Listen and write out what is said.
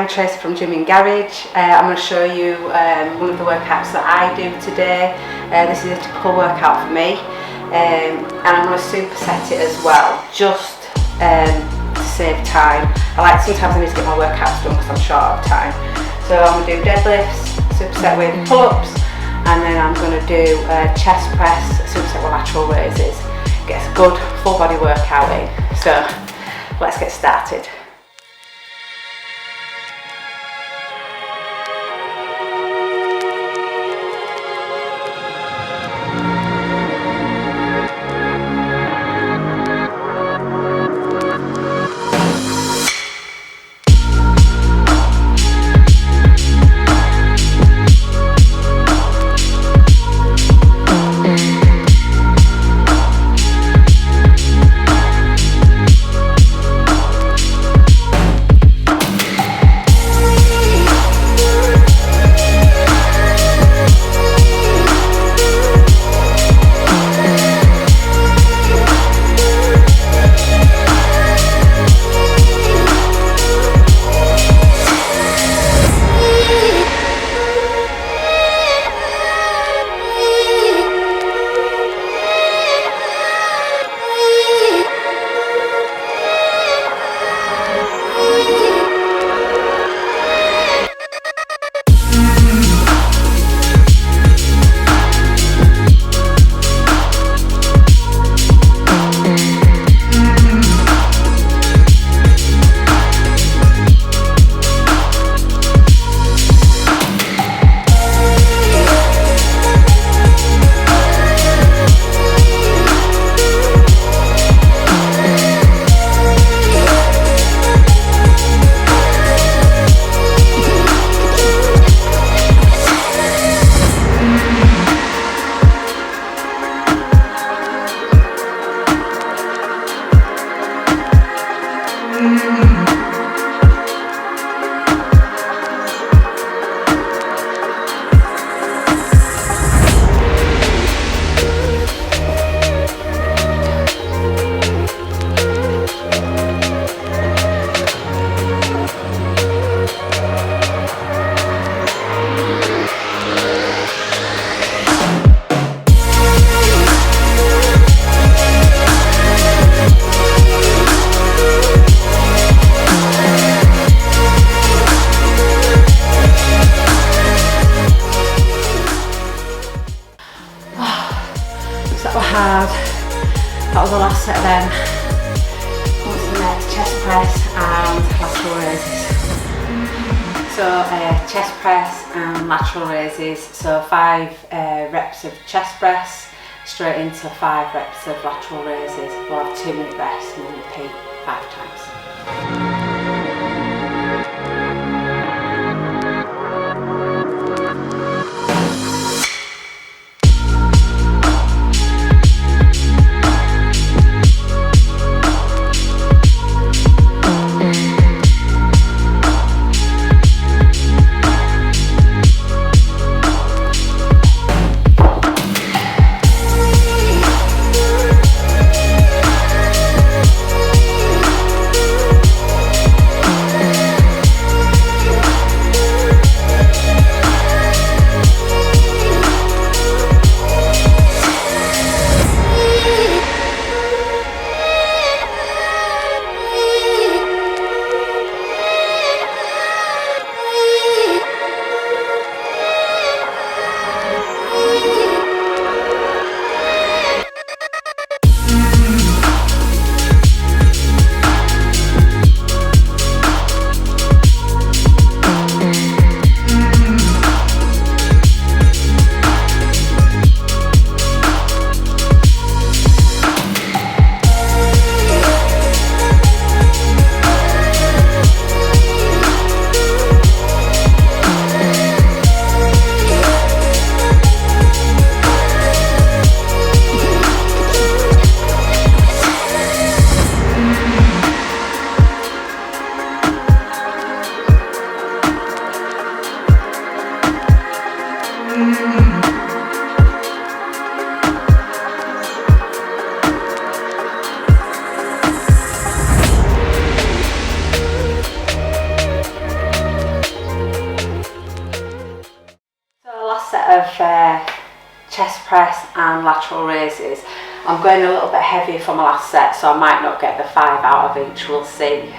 Tracey from Gym in Garage. I'm going to show you one of the workouts that I do today. This is a typical workout for me, and I'm going to superset it as well, just to save time. Sometimes I need to get my workouts done because I'm short of time. So I'm going to do deadlifts, superset with pull-ups, and then I'm going to do chest press, superset with lateral raises. Gets a good full body workout in. So let's get started. That was the last set of them. What's the next? Chest press and lateral raises. So chest press and lateral raises. So 5 reps of chest press straight into 5 reps of lateral raises. We'll have 2-minute rest and then repeat 5 times. of chest press and lateral raises. I'm going a little bit heavier for my last set, so I might not get the 5 out of each, we'll see.